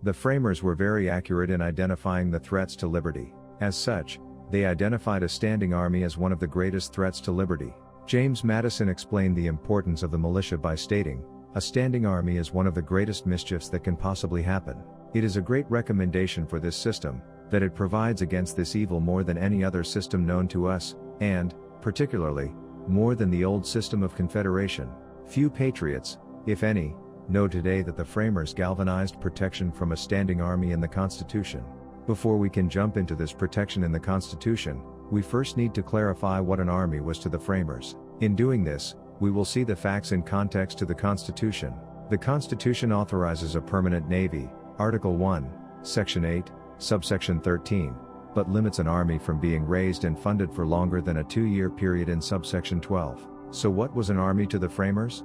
The framers were very accurate in identifying the threats to liberty. As such, they identified a standing army as one of the greatest threats to liberty. James Madison explained the importance of the militia by stating, "A standing army is one of the greatest mischiefs that can possibly happen. It is a great recommendation for this system, that it provides against this evil more than any other system known to us, and, particularly, more than the old system of Confederation." Few patriots, if any, know today that the framers galvanized protection from a standing army in the Constitution. Before we can jump into this protection in the Constitution, we first need to clarify what an army was to the framers. In doing this, we will see the facts in context to the Constitution. The Constitution authorizes a permanent navy, Article 1, Section 8, subsection 13, but limits an army from being raised and funded for longer than a 2-year period in subsection 12. So what was an army to the framers?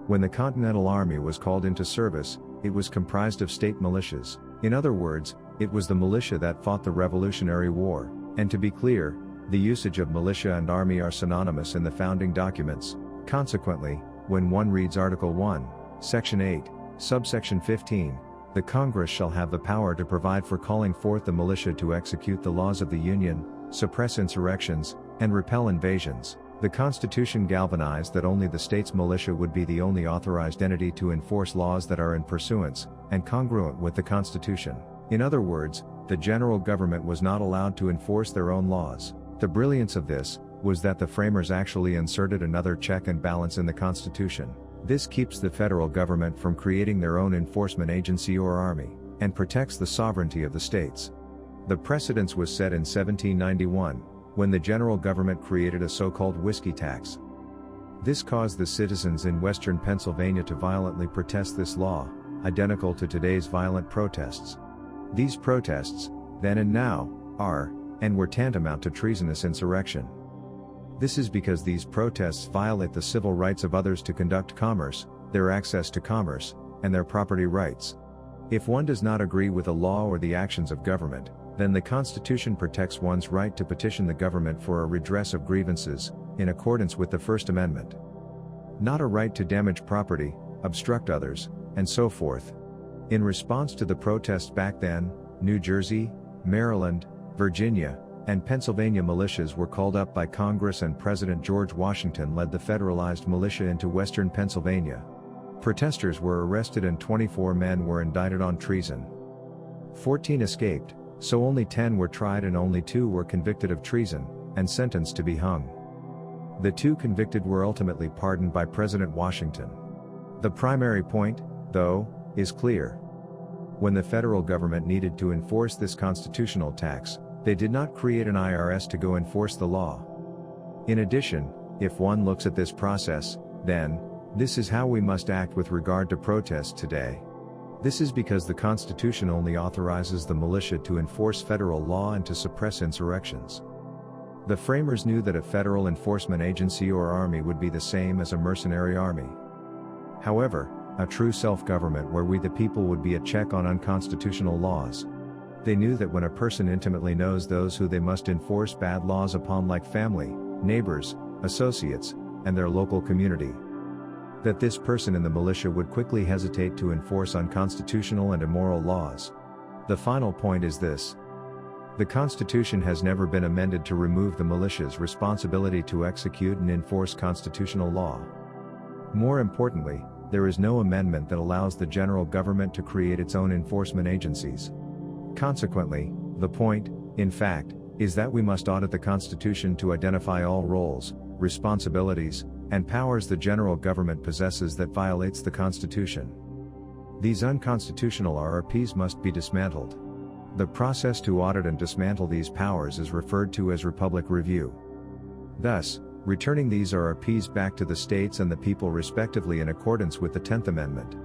When the Continental Army was called into service, it was comprised of state militias. In other words, it was the militia that fought the Revolutionary War. And to be clear, the usage of militia and army are synonymous in the founding documents. Consequently, when one reads Article 1, Section 8, subsection 15, the Congress shall have the power to provide for calling forth the militia to execute the laws of the Union, suppress insurrections, and repel invasions. The Constitution galvanized that only the state's militia would be the only authorized entity to enforce laws that are in pursuance and congruent with the Constitution. In other words, the general government was not allowed to enforce their own laws. The brilliance of this was that the framers actually inserted another check and balance in the Constitution. This keeps the federal government from creating their own enforcement agency or army, and protects the sovereignty of the states. The precedence was set in 1791, when the general government created a so-called whiskey tax. This caused the citizens in western Pennsylvania to violently protest this law, identical to today's violent protests. These protests, then and now, are, and were tantamount to treasonous insurrection. This is because these protests violate the civil rights of others to conduct commerce, their access to commerce, and their property rights. If one does not agree with a law or the actions of government, then the Constitution protects one's right to petition the government for a redress of grievances, in accordance with the First Amendment. Not a right to damage property, obstruct others, and so forth. In response to the protests back then, New Jersey, Maryland, Virginia, and Pennsylvania militias were called up by Congress, and President George Washington led the federalized militia into western Pennsylvania. Protesters were arrested and 24 men were indicted on treason. 14 escaped, so only 10 were tried and only 2 were convicted of treason, and sentenced to be hung. The 2 convicted were ultimately pardoned by President Washington. The primary point, though, is clear. When the federal government needed to enforce this constitutional tax, they did not create an IRS to go enforce the law. In addition, if one looks at this process, then, this is how we must act with regard to protests today. This is because the Constitution only authorizes the militia to enforce federal law and to suppress insurrections. The framers knew that a federal enforcement agency or army would be the same as a mercenary army. However, a true self-government where we the people would be a check on unconstitutional laws. They knew that when a person intimately knows those who they must enforce bad laws upon, like family, neighbors, associates, and their local community, that this person in the militia would quickly hesitate to enforce unconstitutional and immoral laws. The final point is this: the Constitution has never been amended to remove the militia's responsibility to execute and enforce constitutional law. More importantly, there is no amendment that allows the general government to create its own enforcement agencies. Consequently, the point, in fact, is that we must audit the Constitution to identify all roles, responsibilities, and powers the general government possesses that violates the Constitution. These unconstitutional RRPs must be dismantled. The process to audit and dismantle these powers is referred to as Republic Review. Thus, returning these RRPs back to the states and the people respectively in accordance with the 10th Amendment.